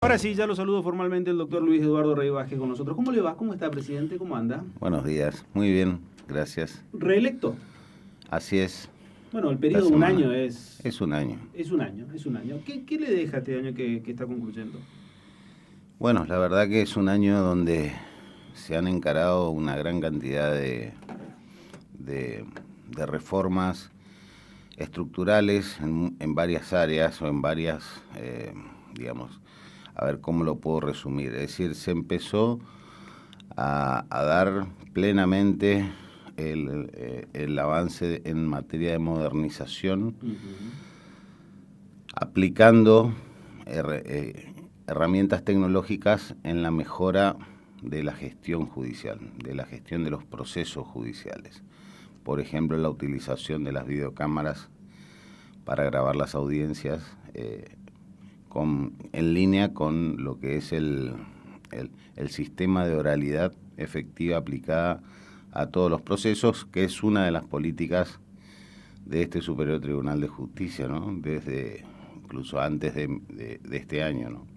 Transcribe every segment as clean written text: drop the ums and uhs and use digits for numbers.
Ahora sí, ya lo saludo formalmente el doctor Luis Eduardo Rey Vázquez con nosotros. ¿Cómo le va? ¿Cómo está, presidente? ¿Cómo anda? Buenos días, muy bien, gracias. ¿Reelecto? Así es, Bueno, el esta periodo de un semana. año es... Es un año. Es un año, es un año. ¿Qué le deja este año que está concluyendo? Bueno, la verdad que es un año donde se han encarado una gran cantidad de reformas estructurales en varias áreas o en varias, digamos, a ver cómo lo puedo resumir. Es decir, se empezó a dar plenamente el avance en materia de modernización, aplicando herramientas tecnológicas en la mejora de la gestión judicial, de la gestión de los procesos judiciales. Por ejemplo, la utilización de las videocámaras para grabar las audiencias en línea con lo que es el sistema de oralidad efectiva aplicada a todos los procesos, que es una de las políticas de este Superior Tribunal de Justicia, ¿no? Desde incluso antes de este año, ¿no?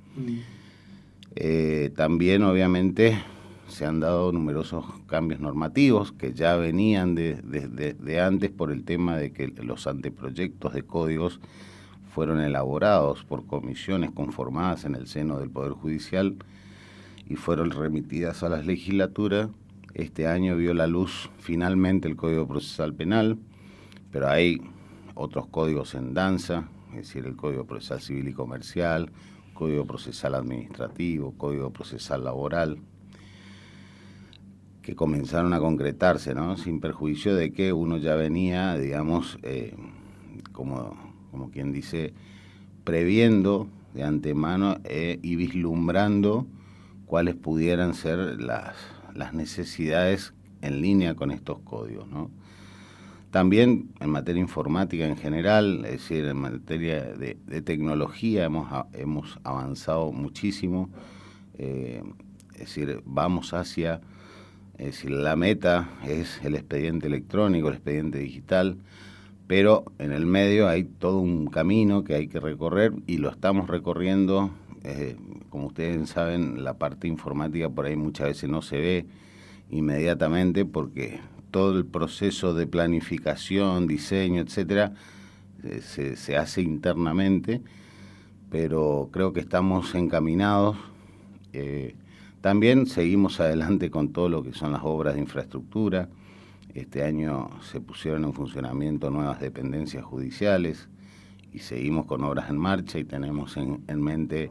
También, obviamente, se han dado numerosos cambios normativos que ya venían de antes por el tema de que los anteproyectos de códigos fueron elaborados por comisiones conformadas en el seno del Poder Judicial y fueron remitidas a las legislaturas. Este año vio la luz finalmente el Código Procesal Penal, pero hay otros códigos en danza, es decir, el Código Procesal Civil y Comercial, Código Procesal Administrativo, Código Procesal Laboral, que comenzaron a concretarse, ¿no? Sin perjuicio de que uno ya venía, digamos, como quien dice, previendo de antemano y vislumbrando cuáles pudieran ser las necesidades en línea con estos códigos, ¿no? También en materia informática en general, es decir, en materia de tecnología hemos avanzado muchísimo, es decir, vamos hacia, es decir, la meta es el expediente electrónico, el expediente digital, pero en el medio hay todo un camino que hay que recorrer y lo estamos recorriendo. Como ustedes saben, la parte informática por ahí muchas veces no se ve inmediatamente porque todo el proceso de planificación, diseño, etcétera, se hace internamente, pero creo que estamos encaminados. También seguimos adelante con todo lo que son las obras de infraestructura. Este año se pusieron en funcionamiento nuevas dependencias judiciales y seguimos con obras en marcha y tenemos en mente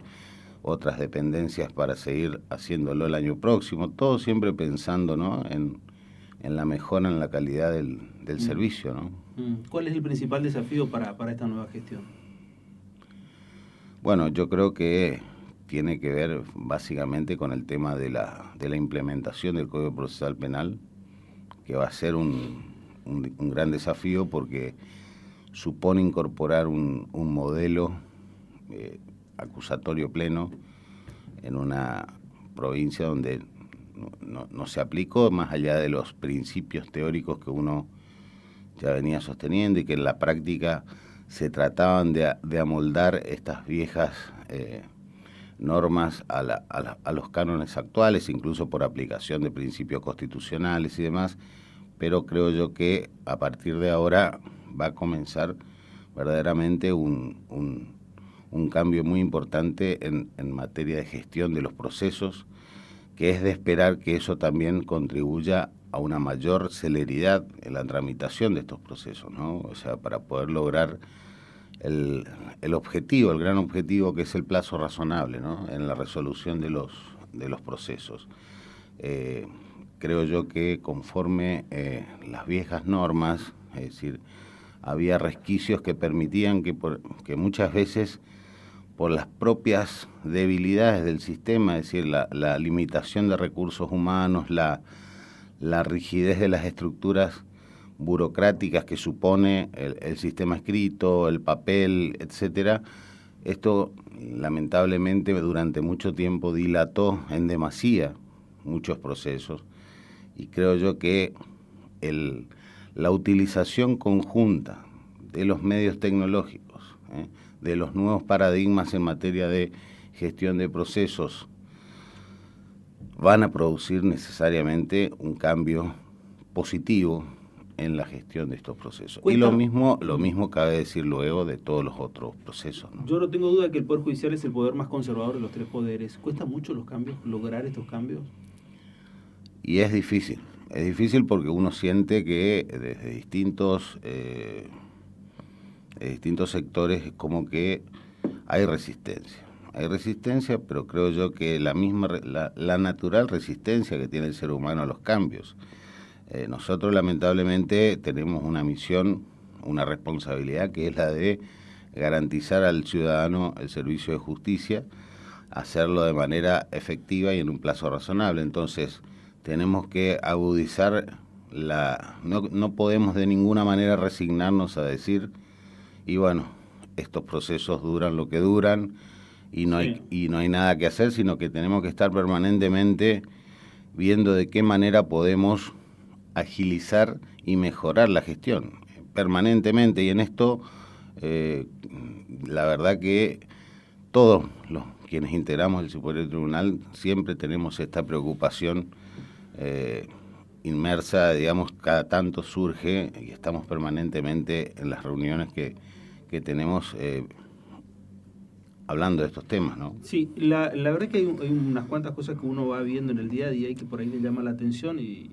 otras dependencias para seguir haciéndolo el año próximo, todo siempre pensando, ¿no?, en la mejora en la calidad del servicio, ¿no? ¿Cuál es el principal desafío para esta nueva gestión? Bueno, yo creo que tiene que ver básicamente con el tema de la implementación del Código Procesal Penal, que va a ser un gran desafío porque supone incorporar un modelo acusatorio pleno en una provincia donde no se aplicó, más allá de los principios teóricos que uno ya venía sosteniendo y que en la práctica se trataban de amoldar estas viejas normas a los cánones actuales, incluso por aplicación de principios constitucionales y demás, pero creo yo que a partir de ahora va a comenzar verdaderamente un cambio muy importante en materia de gestión de los procesos, que es de esperar que eso también contribuya a una mayor celeridad en la tramitación de estos procesos, ¿no? O sea, para poder lograr el objetivo, el gran objetivo que es el plazo razonable, ¿no?, en la resolución de los procesos. Creo yo que conforme las viejas normas, es decir, había resquicios que permitían que muchas veces por las propias debilidades del sistema, es decir, la limitación de recursos humanos, la rigidez de las estructuras burocráticas que supone el sistema escrito, el papel, etcétera, esto lamentablemente durante mucho tiempo dilató en demasía muchos procesos y creo yo que la utilización conjunta de los medios tecnológicos, de los nuevos paradigmas en materia de gestión de procesos van a producir necesariamente un cambio positivo en la gestión de estos procesos. Y lo mismo cabe decir luego de todos los otros procesos, ¿no? Yo no tengo duda que el Poder Judicial es el poder más conservador de los tres poderes. ¿Cuesta mucho los cambios, lograr estos cambios? Y es difícil porque uno siente que desde distintos sectores es como que hay resistencia, pero creo yo que la natural resistencia que tiene el ser humano a los cambios. Nosotros lamentablemente tenemos una misión, una responsabilidad que es la de garantizar al ciudadano el servicio de justicia, hacerlo de manera efectiva y en un plazo razonable. Entonces tenemos que agudizar no podemos de ninguna manera resignarnos a decir, y bueno, estos procesos duran lo que duran y no hay nada que hacer, sino que tenemos que estar permanentemente viendo de qué manera podemos agilizar y mejorar la gestión permanentemente. Y en esto, la verdad que todos quienes integramos el Superior Tribunal siempre tenemos esta preocupación inmersa, digamos, cada tanto surge y estamos permanentemente en las reuniones que tenemos hablando de estos temas, ¿no? Sí, la verdad es que hay unas cuantas cosas que uno va viendo en el día a día y que por ahí le llama la atención y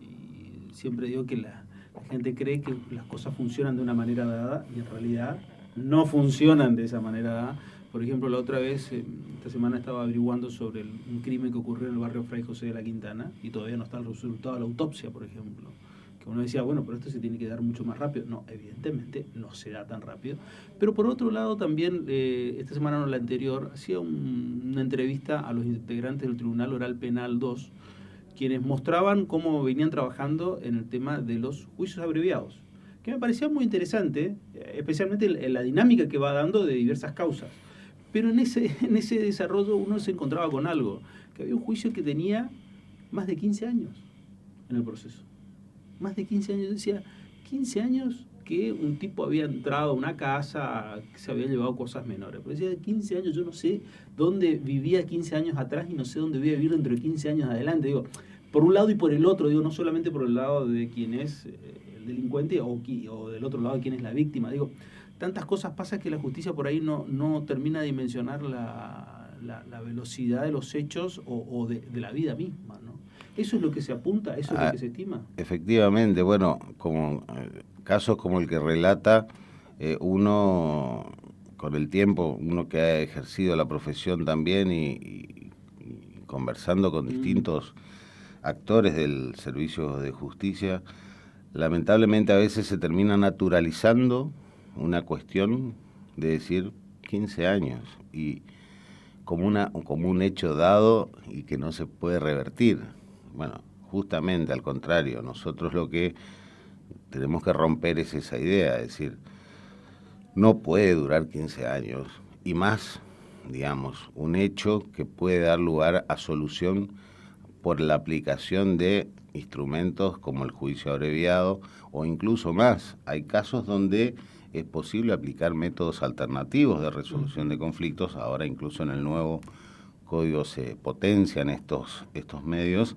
siempre digo que la gente cree que las cosas funcionan de una manera dada y en realidad no funcionan de esa manera dada. Por ejemplo, la otra vez, esta semana estaba averiguando sobre un crimen que ocurrió en el barrio Fray José de la Quintana y todavía no está el resultado de la autopsia, por ejemplo. Que uno decía, bueno, pero esto se tiene que dar mucho más rápido. No, evidentemente no se da tan rápido. Pero por otro lado también, esta semana o la anterior, hacía una entrevista a los integrantes del Tribunal Oral Penal 2, quienes mostraban cómo venían trabajando en el tema de los juicios abreviados, que me parecía muy interesante, especialmente en la dinámica que va dando de diversas causas. Pero en ese desarrollo uno se encontraba con algo, que había un juicio que tenía más de 15 años en el proceso. Más de 15 años, decía, 15 años que un tipo había entrado a una casa, que se había llevado cosas menores. Pero decía, 15 años, yo no sé dónde vivía 15 años atrás y no sé dónde voy a vivir dentro de 15 años adelante. Digo, por un lado y por el otro, digo, no solamente por el lado de quien es el delincuente o del otro lado de quien es la víctima. Digo, tantas cosas pasan que la justicia por ahí no termina de dimensionar la velocidad de los hechos o de la vida misma, ¿no? ¿Eso es lo que se apunta? ¿Eso es lo que se estima? Efectivamente, bueno, como casos como el que relata, uno con el tiempo, uno que ha ejercido la profesión también y conversando con distintos actores del servicio de justicia, lamentablemente a veces se termina naturalizando una cuestión de decir 15 años y como un hecho dado y que no se puede revertir. Bueno, justamente al contrario, nosotros lo que tenemos que romper es esa idea, es decir, no puede durar 15 años y más, digamos, un hecho que puede dar lugar a solución por la aplicación de instrumentos como el juicio abreviado o incluso más. Hay casos donde es posible aplicar métodos alternativos de resolución de conflictos. Ahora incluso en el nuevo código se potencian estos medios,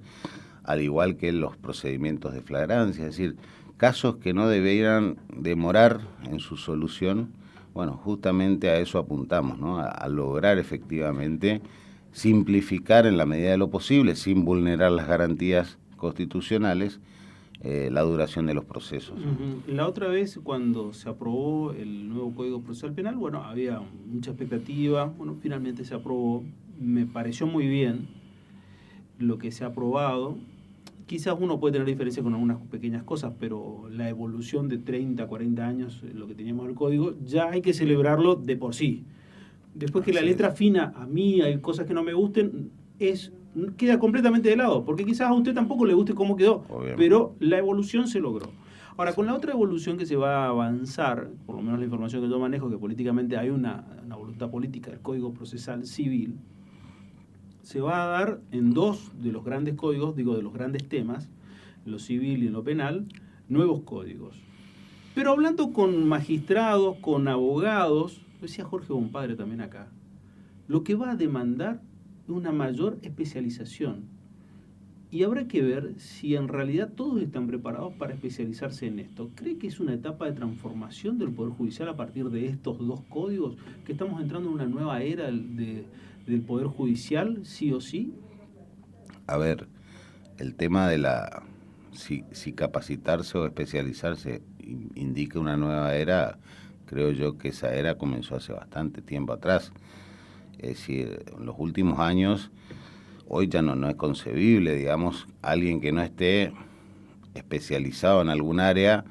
al igual que los procedimientos de flagrancia, es decir, casos que no deberían demorar en su solución. Bueno, justamente a eso apuntamos, ¿no? A lograr efectivamente simplificar en la medida de lo posible, sin vulnerar las garantías constitucionales, la duración de los procesos. La otra vez, cuando se aprobó el nuevo Código Procesal Penal, bueno, había mucha expectativa, bueno, finalmente se aprobó, me pareció muy bien lo que se ha aprobado. Quizás uno puede tener diferencias con algunas pequeñas cosas, pero la evolución de 30, 40 años, lo que teníamos en el Código, ya hay que celebrarlo de por sí. Después que la letra fina, a mí hay cosas que no me gusten, queda completamente de lado, porque quizás a usted tampoco le guste cómo quedó, pero la evolución se logró. Ahora, con la otra evolución que se va a avanzar, por lo menos la información que yo manejo, que políticamente hay una voluntad política del Código Procesal Civil, se va a dar en dos de los grandes códigos, digo, de los grandes temas, en lo civil y en lo penal, nuevos códigos. Pero hablando con magistrados, con abogados, decía Jorge Bompadre también acá, lo que va a demandar una mayor especialización. Y habrá que ver si en realidad todos están preparados para especializarse en esto. ¿Cree que es una etapa de transformación del Poder Judicial a partir de estos dos códigos? ¿Que estamos entrando en una nueva era del Poder Judicial, sí o sí? A ver, el tema de si capacitarse o especializarse indica una nueva era, creo yo que esa era comenzó hace bastante tiempo atrás. Es decir, en los últimos años, hoy ya no es concebible, digamos, alguien que no esté especializado en algún área,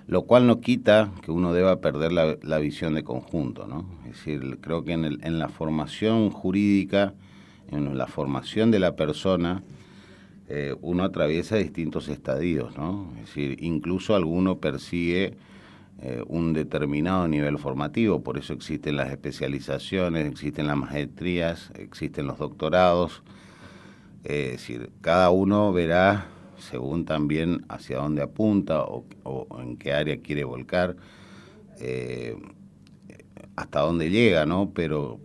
lo cual no quita que uno deba perder la visión de conjunto, ¿no? Es decir, creo que en la formación jurídica, en la formación de la persona, uno atraviesa distintos estadios, ¿no? Es decir, incluso alguno persigue un determinado nivel formativo, por eso existen las especializaciones, existen las maestrías, existen los doctorados. Es decir, cada uno verá según también hacia dónde apunta o en qué área quiere volcar, hasta dónde llega, ¿no? Pero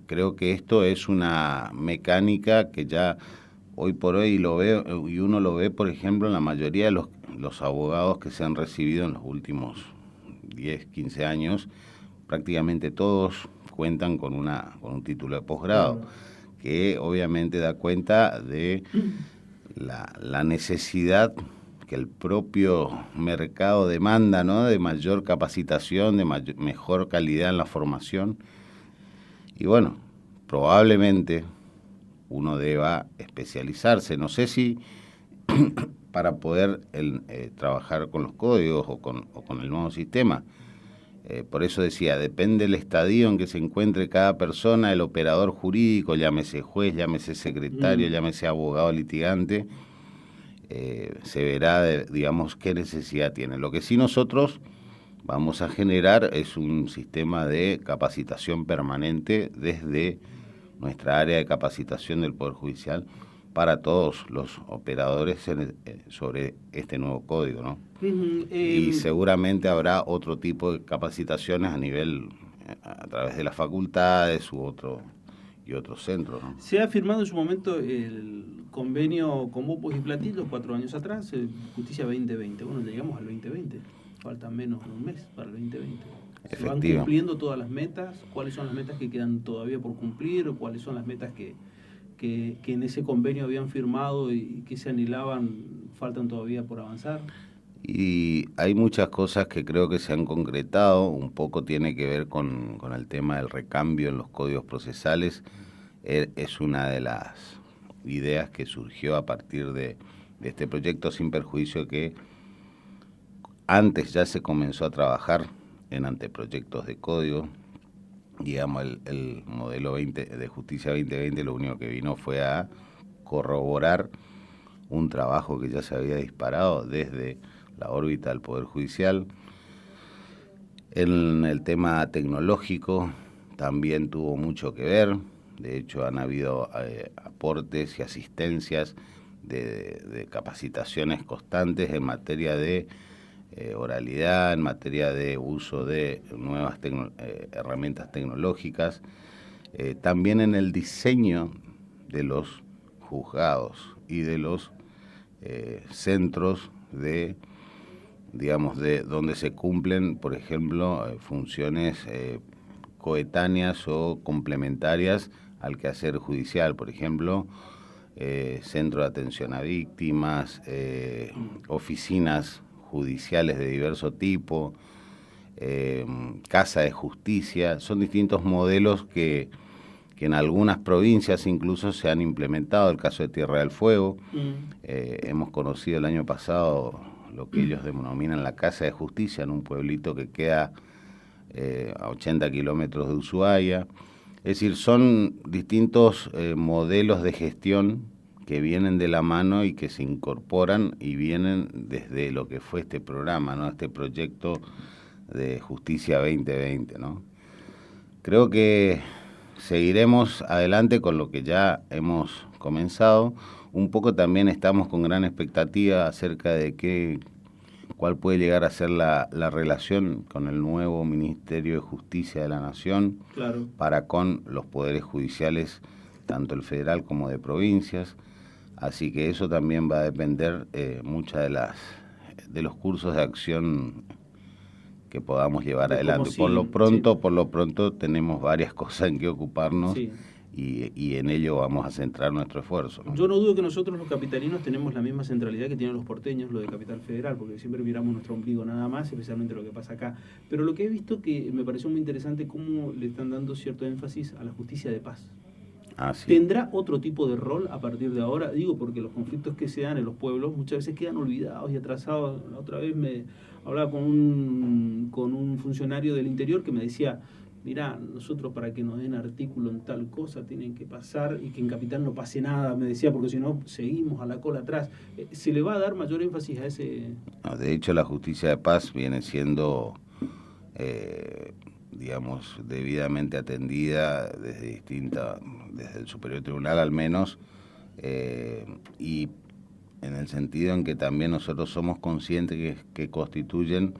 creo que esto es una mecánica que ya hoy por hoy lo veo, y uno lo ve, por ejemplo, en la mayoría de los abogados que se han recibido en los últimos 10, 15 años, prácticamente todos cuentan con un título de posgrado, que obviamente da cuenta de la necesidad que el propio mercado demanda, ¿no? De mayor capacitación, de mejor calidad en la formación. Y bueno, probablemente uno deba especializarse. No sé si para poder trabajar con los códigos o con el nuevo sistema. Por eso decía, depende del estadio en que se encuentre cada persona, el operador jurídico, llámese juez, llámese secretario, llámese abogado litigante, se verá, digamos, qué necesidad tiene. Lo que sí nosotros vamos a generar es un sistema de capacitación permanente desde nuestra área de capacitación del Poder Judicial para todos los operadores sobre este nuevo código, ¿no? Y seguramente habrá otro tipo de capacitaciones a través de las facultades y otros centros, ¿no? Se ha firmado en su momento el convenio con Bombo y Platillos 4 años atrás, Justicia 2020. Bueno, llegamos al 2020, falta menos de un mes para el 2020. ¿Se van cumpliendo todas las metas? ¿Cuáles son las metas que quedan todavía por cumplir? ¿Cuáles son las metas que en ese convenio habían firmado y que se anhelaban, faltan todavía por avanzar? Y hay muchas cosas que creo que se han concretado, un poco tiene que ver con el tema del recambio en los códigos procesales. Es una de las ideas que surgió a partir de este proyecto, sin perjuicio que antes ya se comenzó a trabajar en anteproyectos de código. Digamos, el modelo de Justicia 2020 lo único que vino fue a corroborar un trabajo que ya se había disparado desde la órbita del Poder Judicial. En el tema tecnológico también tuvo mucho que ver. De hecho, han habido aportes y asistencias de capacitaciones constantes en materia de oralidad, en materia de uso de nuevas herramientas tecnológicas, también en el diseño de los juzgados y de los centros de donde se cumplen, por ejemplo, funciones coetáneas o complementarias al quehacer judicial, por ejemplo, centro de atención a víctimas, oficinas judiciales de diverso tipo, casa de justicia. Son distintos modelos que en algunas provincias incluso se han implementado. El caso de Tierra del Fuego, hemos conocido el año pasado lo que ellos denominan la Casa de Justicia en un pueblito que queda a 80 kilómetros de Ushuaia. Es decir, son distintos modelos de gestión que vienen de la mano y que se incorporan y vienen desde lo que fue este programa, ¿no? Este proyecto de Justicia 2020, ¿no? Creo que seguiremos adelante con lo que ya hemos comenzado. Un poco también estamos con gran expectativa acerca de cuál puede llegar a ser la relación con el nuevo Ministerio de Justicia de la Nación, claro, para con los poderes judiciales, tanto el federal como de provincias. Así que eso también va a depender muchas de los cursos de acción que podamos llevar adelante. Por lo pronto tenemos varias cosas en que ocuparnos. Sí. Y en ello vamos a centrar nuestro esfuerzo, ¿no? Yo no dudo que nosotros los capitalinos tenemos la misma centralidad que tienen los porteños, lo de Capital Federal, porque siempre miramos nuestro ombligo nada más, especialmente lo que pasa acá. Pero lo que he visto que me pareció muy interesante cómo le están dando cierto énfasis a la justicia de paz. Sí. ¿Tendrá otro tipo de rol a partir de ahora? Digo, porque los conflictos que se dan en los pueblos muchas veces quedan olvidados y atrasados. La otra vez me hablaba con un funcionario del interior que me decía: mirá, nosotros para que nos den artículo en tal cosa tienen que pasar y que en Capital no pase nada, me decía, porque si no seguimos a la cola atrás. ¿Se le va a dar mayor énfasis a ese...? No, de hecho, la justicia de paz viene siendo, digamos, debidamente atendida desde el Superior Tribunal al menos, y en el sentido en que también nosotros somos conscientes que constituyen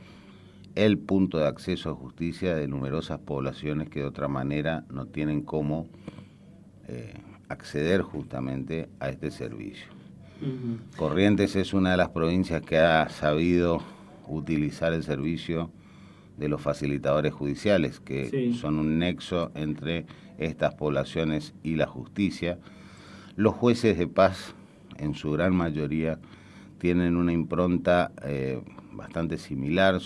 el punto de acceso a justicia de numerosas poblaciones que de otra manera no tienen cómo acceder justamente a este servicio. Uh-huh. Corrientes es una de las provincias que ha sabido utilizar el servicio de los facilitadores judiciales, que sí, son un nexo entre estas poblaciones y la justicia. Los jueces de paz, en su gran mayoría, tienen una impronta bastante similar,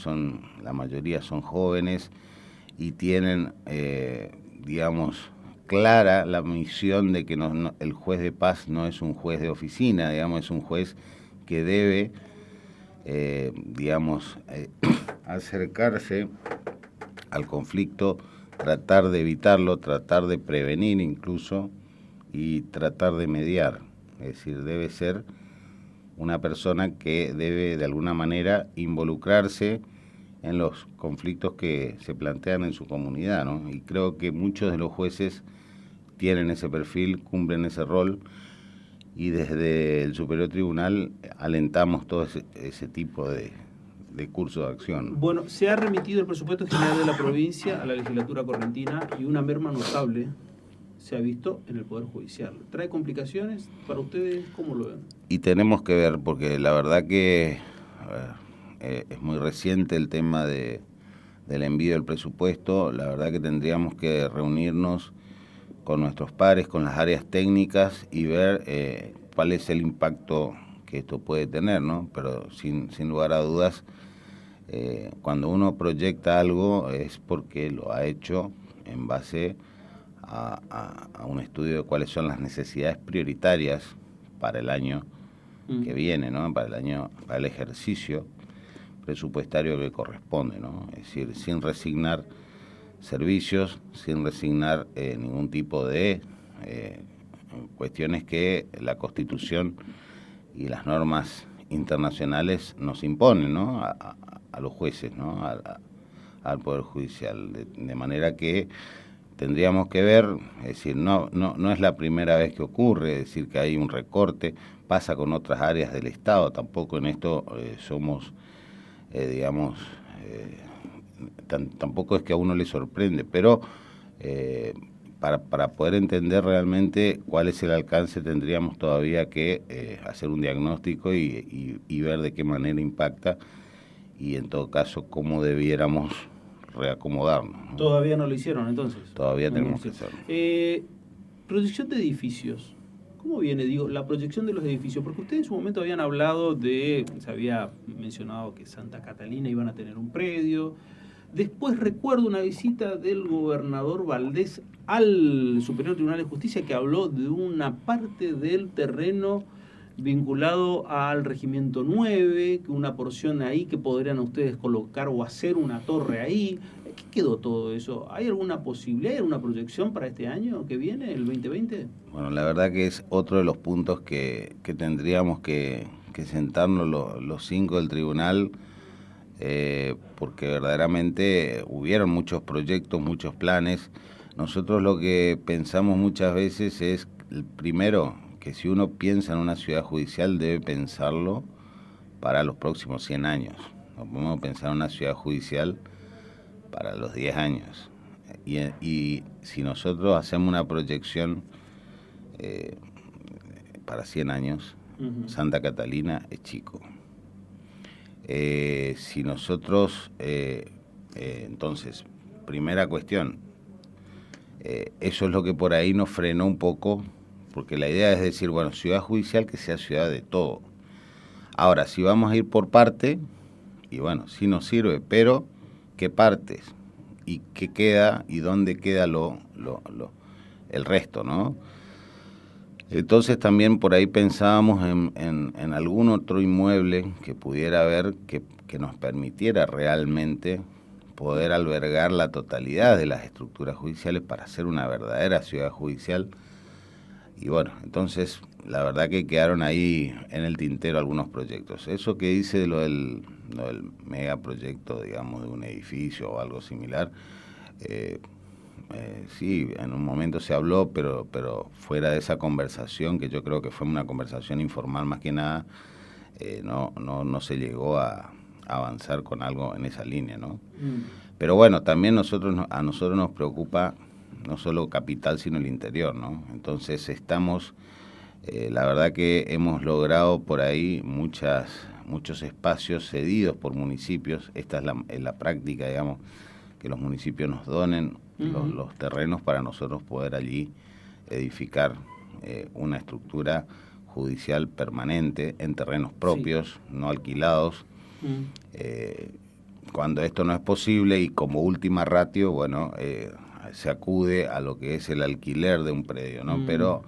la mayoría son jóvenes y tienen, digamos, clara la misión de que el juez de paz no es un juez de oficina, digamos, es un juez que debe, digamos, acercarse al conflicto, tratar de evitarlo, tratar de prevenir incluso y tratar de mediar. Es decir, debe ser una persona que debe de alguna manera involucrarse en los conflictos que se plantean en su comunidad, ¿no? Y creo que muchos de los jueces tienen ese perfil, cumplen ese rol, y desde el Superior Tribunal alentamos todo ese tipo de curso de acción. Bueno, se ha remitido el presupuesto general de la provincia a la legislatura correntina y una merma notable se ha visto en el Poder Judicial. ¿Trae complicaciones para ustedes? ¿Cómo lo ven? Y tenemos que ver, porque la verdad que es muy reciente el tema del envío del presupuesto. La verdad que tendríamos que reunirnos con nuestros pares, con las áreas técnicas y ver cuál es el impacto que esto puede tener, ¿no? Pero sin lugar a dudas, cuando uno proyecta algo es porque lo ha hecho en base a un estudio de cuáles son las necesidades prioritarias para el año que viene, ¿no? Para el ejercicio presupuestario que corresponde, ¿no? Es decir, sin resignar servicios, sin resignar ningún tipo de cuestiones que la Constitución y las normas internacionales nos imponen, ¿no? A los jueces, ¿no? Al Poder Judicial, de manera que tendríamos que ver, es decir, no es la primera vez que ocurre, es decir, que hay un recorte, pasa con otras áreas del Estado, tampoco en esto somos, digamos, tampoco es que a uno le sorprende, pero para poder entender realmente cuál es el alcance tendríamos todavía que hacer un diagnóstico y ver de qué manera impacta y en todo caso cómo debiéramos reacomodarnos, ¿no? ¿Todavía no lo hicieron entonces? Todavía tenemos que hacerlo. Proyección de edificios. ¿Cómo viene, digo, la proyección de los edificios? Porque ustedes en su momento habían hablado se había mencionado que Santa Catalina iban a tener un predio. Después recuerdo una visita del gobernador Valdés al Superior Tribunal de Justicia que habló de una parte del terreno vinculado al Regimiento 9, que una porción ahí que podrían ustedes colocar o hacer una torre ahí. ¿Qué quedó todo eso? ¿Hay alguna posibilidad, hay alguna proyección para este año que viene, el 2020? Bueno, la verdad que es otro de los puntos que tendríamos que sentarnos los 5 del tribunal, porque verdaderamente hubieron muchos proyectos, muchos planes. Nosotros lo que pensamos muchas veces es, primero, que si uno piensa en una ciudad judicial debe pensarlo para los próximos 100 años. no podemos pensar en una ciudad judicial para los 10 años. Y si nosotros hacemos una proyección para 100 años, Santa Catalina es chico. Si nosotros, entonces, primera cuestión, eso es lo que por ahí nos frenó un poco, porque la idea es decir, bueno, ciudad judicial que sea ciudad de todo. Ahora, si vamos a ir por parte, y bueno, sí nos sirve, pero ¿qué partes? ¿Y qué queda? ¿Y dónde queda el resto, no? Entonces también por ahí pensábamos en algún otro inmueble que pudiera haber que nos permitiera realmente poder albergar la totalidad de las estructuras judiciales para hacer una verdadera ciudad judicial. Y bueno, entonces la verdad que quedaron ahí en el tintero algunos proyectos. Eso que dice de lo del megaproyecto, digamos, de un edificio o algo similar, sí, en un momento se habló, pero fuera de esa conversación, que yo creo que fue una conversación informal más que nada, no se llegó a avanzar con algo en esa línea, ¿no? Pero bueno, también a nosotros nos preocupa no solo capital, sino el interior, ¿no? Entonces estamos, la verdad que hemos logrado por ahí muchos espacios cedidos por municipios. Esta es la práctica, digamos, que los municipios nos donen los terrenos para nosotros poder allí edificar una estructura judicial permanente en terrenos propios, sí, no alquilados. Cuando esto no es posible y como última ratio, bueno, se acude a lo que es el alquiler de un predio, ¿no? Pero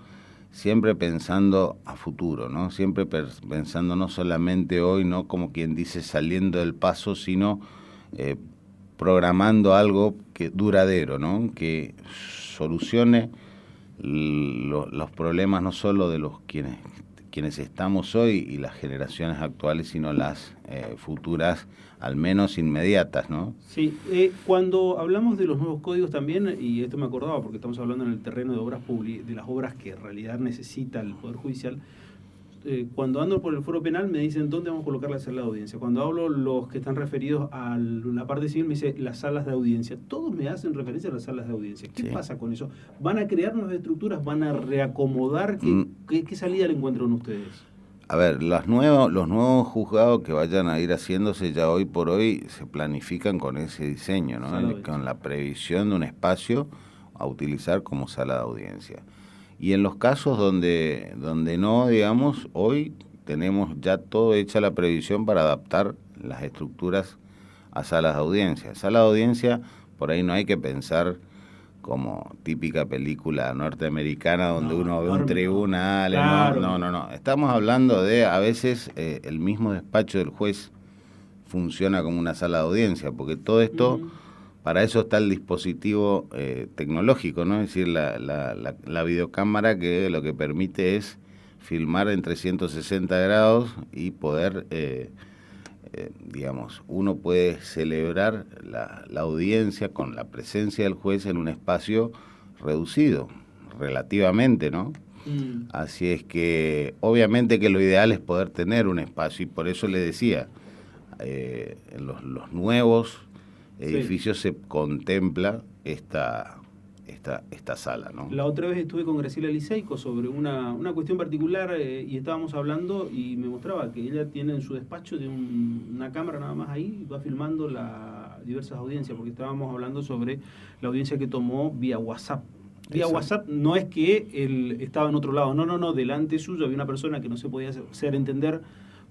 siempre pensando a futuro, ¿no? Siempre pensando no solamente hoy, no como quien dice saliendo del paso, sino programando algo que duradero, ¿no? Que solucione los problemas no solo de los quienes estamos hoy y las generaciones actuales, sino las futuras, al menos inmediatas, ¿no? Sí, cuando hablamos de los nuevos códigos también, y esto me acordaba porque estamos hablando en el terreno de obras de las obras que en realidad necesita el Poder Judicial, cuando ando por el foro penal me dicen dónde vamos a colocar la sala de audiencia. Cuando hablo los que están referidos a la parte civil me dice las salas de audiencia. Todos me hacen referencia a las salas de audiencia. ¿Qué pasa con eso? ¿Van a crear nuevas estructuras? ¿Van a reacomodar? ¿Qué salida le encuentran ustedes? A ver, los nuevos juzgados que vayan a ir haciéndose ya hoy por hoy se planifican con ese diseño, ¿no? Con la previsión de un espacio a utilizar como sala de audiencia. Y en los casos donde no, digamos, hoy tenemos ya todo hecha la previsión para adaptar las estructuras a salas de audiencia. Sala de audiencia, por ahí no hay que pensar como típica película norteamericana donde uno ve un tribunal. Claro. No. Estamos hablando de, a veces, el mismo despacho del juez funciona como una sala de audiencia, porque todo esto... Para eso está el dispositivo tecnológico, ¿no? Es decir, la videocámara que lo que permite es filmar en 360 grados y poder, digamos, uno puede celebrar la audiencia con la presencia del juez en un espacio reducido, relativamente, ¿no? Así es que, obviamente que lo ideal es poder tener un espacio, y por eso le decía, en los nuevos edificios se contempla esta sala, ¿no? La otra vez estuve con Graciela Liceico sobre una cuestión particular y estábamos hablando y me mostraba que ella tiene en su despacho de una cámara nada más ahí, va filmando diversas audiencias, porque estábamos hablando sobre la audiencia que tomó vía WhatsApp. Vía WhatsApp no es que él estaba en otro lado, no, delante suyo había una persona que no se podía hacer entender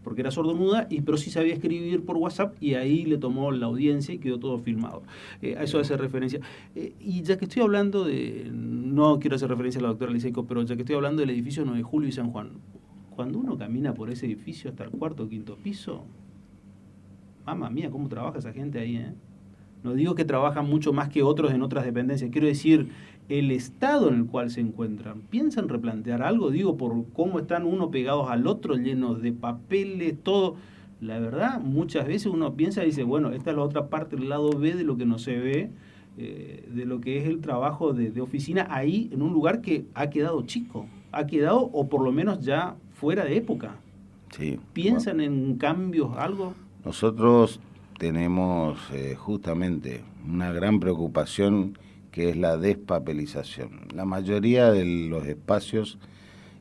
porque era sordomuda, pero sí sabía escribir por WhatsApp y ahí le tomó la audiencia y quedó todo filmado. A eso hace referencia. Y ya que estoy hablando no quiero hacer referencia a la doctora Liceico, pero ya que estoy hablando del edificio 9 de Julio y San Juan, cuando uno camina por ese edificio hasta el cuarto o quinto piso, mamma mía, cómo trabaja esa gente ahí, ¿eh? No digo que trabajan mucho más que otros en otras dependencias, quiero decir, el estado en el cual se encuentran. ¿Piensan replantear algo? Digo, por cómo están uno pegados al otro, llenos de papeles, todo. La verdad, muchas veces uno piensa y dice, bueno, esta es la otra parte, el lado B de lo que no se ve, de lo que es el trabajo de oficina, ahí en un lugar que ha quedado chico, o por lo menos ya fuera de época. Sí. ¿Piensan en cambios, algo? Nosotros tenemos justamente una gran preocupación que es la despapelización. La mayoría de los espacios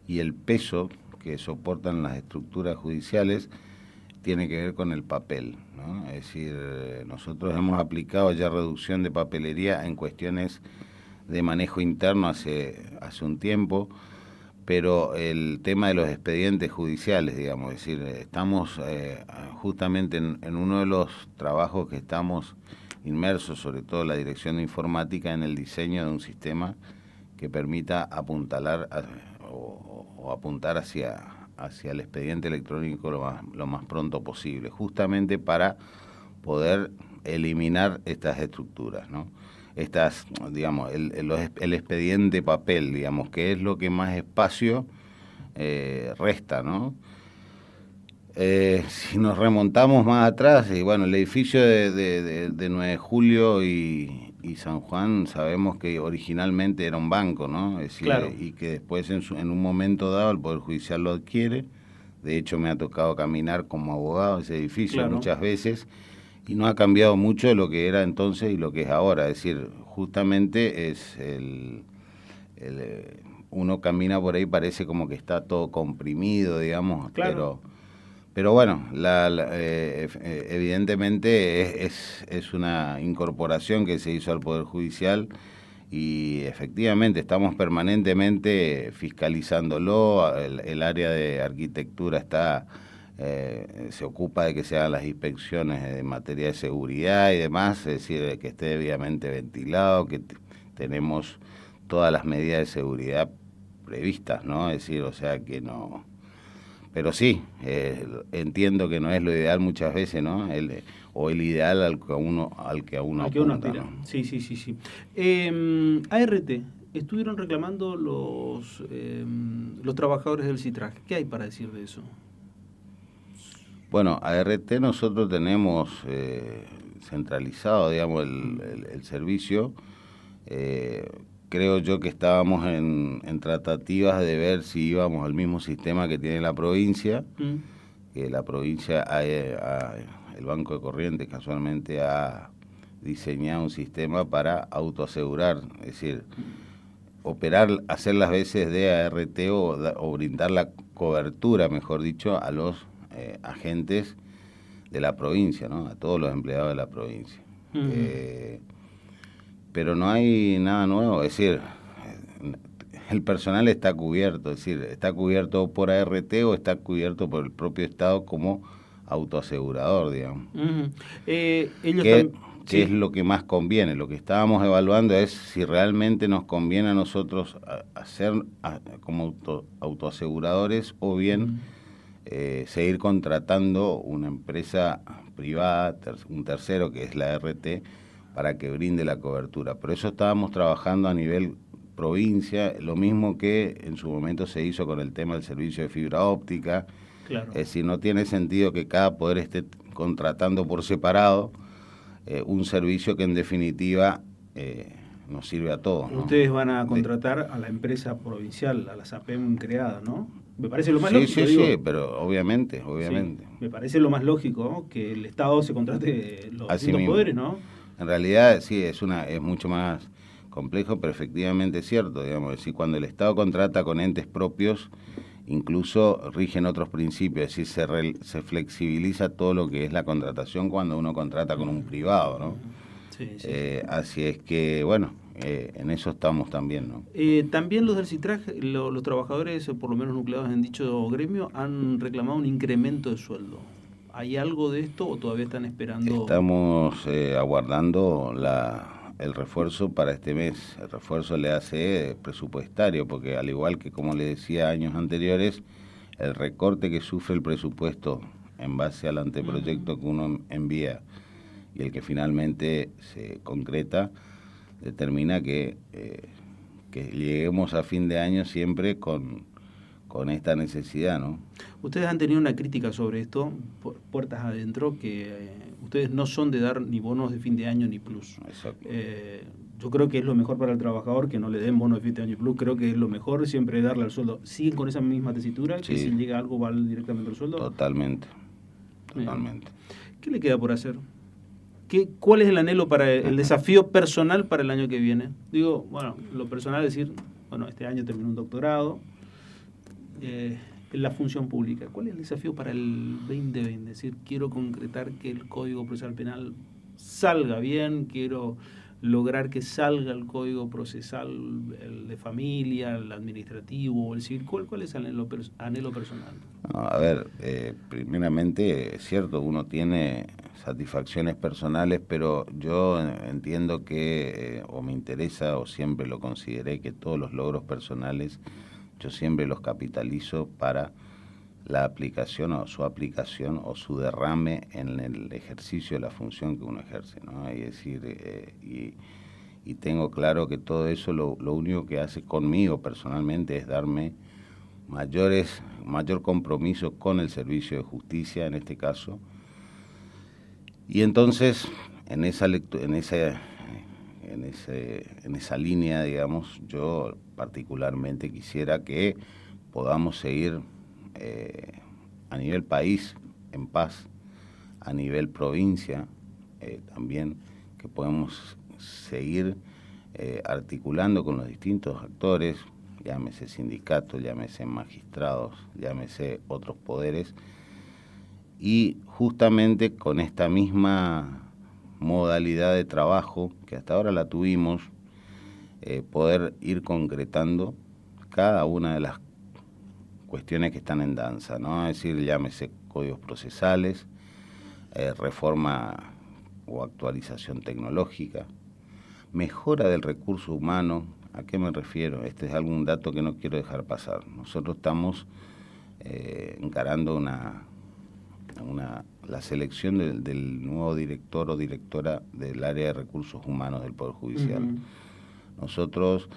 y el peso que soportan las estructuras judiciales tiene que ver con el papel, ¿no? Es decir, nosotros hemos aplicado ya reducción de papelería en cuestiones de manejo interno hace un tiempo, pero el tema de los expedientes judiciales, digamos, es decir, estamos justamente en uno de los trabajos que estamos inmersos, sobre todo la dirección de informática, en el diseño de un sistema que permita apuntalar o apuntar hacia el expediente electrónico lo más pronto posible, justamente para poder eliminar estas estructuras, ¿no? Estas, digamos, el expediente papel, digamos, que es lo que más espacio resta, ¿no? Si nos remontamos más atrás, y bueno, el edificio de 9 de Julio y San Juan, sabemos que originalmente era un banco, ¿no? Es decir, claro. Y que después en un momento dado el Poder Judicial lo adquiere. De hecho, me ha tocado caminar como abogado ese edificio, claro, muchas veces, y no ha cambiado mucho de lo que era entonces y lo que es ahora. Es decir, justamente es uno camina por ahí, parece como que está todo comprimido, digamos, claro. Pero bueno, evidentemente es una incorporación que se hizo al Poder Judicial y efectivamente estamos permanentemente fiscalizándolo. El área de arquitectura se ocupa de que se hagan las inspecciones en materia de seguridad y demás, es decir, que esté debidamente ventilado, que tenemos todas las medidas de seguridad previstas, ¿no? Es decir, o sea que no... Pero sí, entiendo que no es lo ideal muchas veces, ¿no? El ideal al que uno apunta, aspira. ¿no? Sí. ART, estuvieron reclamando los trabajadores del CITRAG. ¿Qué hay para decir de eso? Bueno, ART nosotros tenemos centralizado, digamos, el servicio. Creo yo que estábamos en tratativas de ver si íbamos al mismo sistema que tiene la provincia, que la provincia, el Banco de Corrientes casualmente ha diseñado un sistema para autoasegurar, es decir, hacer las veces de ART o brindar la cobertura, mejor dicho, a los agentes de la provincia, ¿no? A todos los empleados de la provincia. Pero no hay nada nuevo, es decir, el personal está cubierto, es decir, está cubierto por ART o está cubierto por el propio Estado como autoasegurador, digamos. ¿Qué es lo que más conviene? Lo que estábamos evaluando es si realmente nos conviene a nosotros hacer como autoaseguradores o bien seguir contratando una empresa privada, un tercero que es la ART, para que brinde la cobertura. Por eso estábamos trabajando a nivel provincia, lo mismo que en su momento se hizo con el tema del servicio de fibra óptica. Claro. Es decir, no tiene sentido que cada poder esté contratando por separado un servicio que en definitiva nos sirve a todos, ¿no? Ustedes van a contratar a la empresa provincial, a la SAPEM creada, ¿no? Me parece lo más lógico. Sí, pero obviamente. Sí, me parece lo más lógico, ¿no? Que el Estado se contrate los distintos poderes, ¿no? En realidad sí, es mucho más complejo, pero efectivamente es cierto, digamos, es decir, cuando el Estado contrata con entes propios, incluso rigen otros principios, es decir, se flexibiliza todo lo que es la contratación cuando uno contrata con un privado, ¿no? Sí. Así es que, bueno, en eso estamos también, ¿no? También los del CITRAG, los trabajadores, por lo menos nucleados en dicho gremio, han reclamado un incremento de sueldo. ¿Hay algo de esto o todavía están esperando? Estamos aguardando el refuerzo para este mes. El refuerzo le hace presupuestario, porque al igual que como le decía años anteriores, el recorte que sufre el presupuesto en base al anteproyecto que uno envía y el que finalmente se concreta, determina que lleguemos a fin de año siempre con esta necesidad, ¿no? Ustedes han tenido una crítica sobre esto, puertas adentro, que ustedes no son de dar ni bonos de fin de año ni plus. Exacto. Yo creo que es lo mejor para el trabajador que no le den bonos de fin de año y plus. Creo que es lo mejor siempre darle al sueldo. ¿Siguen con esa misma tesitura? Sí. Que si llega algo va directamente al sueldo. Totalmente. ¿Qué le queda por hacer? ¿Cuál es el anhelo para el desafío personal para el año que viene? Digo, bueno, lo personal es decir, bueno, este año terminé un doctorado en la función pública. ¿Cuál es el desafío para el 2020? Es decir, quiero concretar que el Código Procesal Penal salga bien, quiero lograr que salga el Código Procesal, el de familia, el administrativo, el civil. ¿Cuál es el anhelo personal? No, a ver, primeramente, es cierto, uno tiene satisfacciones personales, pero yo entiendo que, o me interesa, o siempre lo consideré, que todos los logros personales yo siempre los capitalizo para la aplicación o su derrame en el ejercicio de la función que uno ejerce, ¿no? Es decir, y tengo claro que todo eso lo único que hace conmigo personalmente es darme mayor compromiso con el servicio de justicia en este caso. Y entonces, en esa línea, digamos, yo particularmente quisiera que podamos seguir a nivel país en paz, a nivel provincia también, que podemos seguir articulando con los distintos actores, llámese sindicatos, llámese magistrados, llámese otros poderes, y justamente con esta misma modalidad de trabajo que hasta ahora la tuvimos, poder ir concretando cada una de las cuestiones que están en danza, ¿no? Es decir, llámese códigos procesales, reforma o actualización tecnológica, mejora del recurso humano. ¿A qué me refiero? Este es algún dato que no quiero dejar pasar. Nosotros estamos encarando la selección del nuevo director o directora del área de recursos humanos del Poder Judicial. Uh-huh. Nosotros,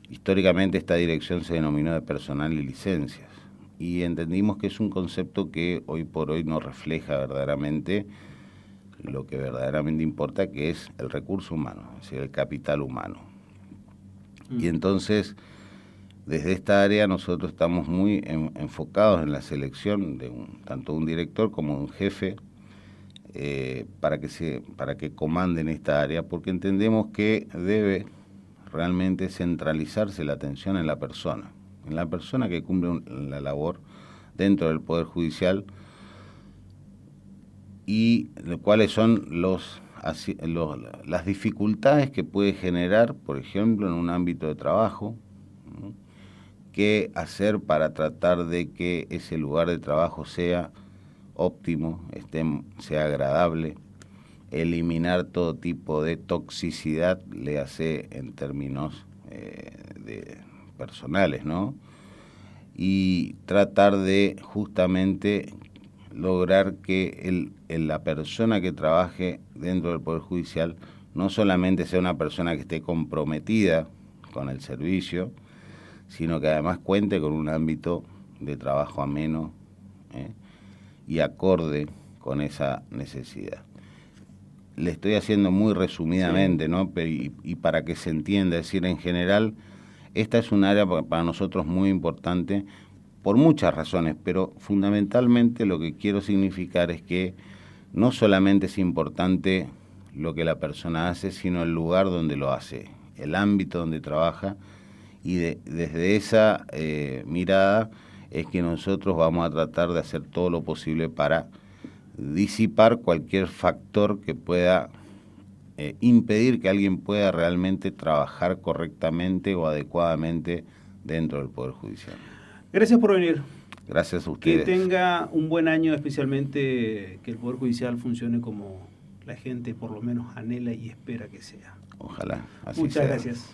históricamente, esta dirección se denominó de personal y licencias, y entendimos que es un concepto que hoy por hoy no refleja verdaderamente lo que verdaderamente importa, que es el recurso humano, es decir, el capital humano. Uh-huh. Y entonces, desde esta área nosotros estamos muy enfocados en la selección de tanto un director como un jefe para que comanden esta área, porque entendemos que debe realmente centralizarse la atención en la persona que cumple la labor dentro del Poder Judicial, y cuáles son las dificultades que puede generar, por ejemplo, en un ámbito de trabajo, ¿no? Qué hacer para tratar de que ese lugar de trabajo sea óptimo, sea agradable, eliminar todo tipo de toxicidad, léase en términos personales, ¿no? Y tratar de justamente lograr que la persona que trabaje dentro del Poder Judicial no solamente sea una persona que esté comprometida con el servicio, sino que además cuente con un ámbito de trabajo ameno y acorde con esa necesidad. Le estoy haciendo muy resumidamente, sí, ¿no? Y para que se entienda, es decir, en general, esta es un área para nosotros muy importante por muchas razones, pero fundamentalmente lo que quiero significar es que no solamente es importante lo que la persona hace, sino el lugar donde lo hace, el ámbito donde trabaja, y desde esa mirada es que nosotros vamos a tratar de hacer todo lo posible para disipar cualquier factor que pueda impedir que alguien pueda realmente trabajar correctamente o adecuadamente dentro del Poder Judicial. Gracias por venir. Gracias a ustedes. Que tenga un buen año, especialmente que el Poder Judicial funcione como la gente por lo menos anhela y espera que sea. Ojalá así sea. Muchas gracias.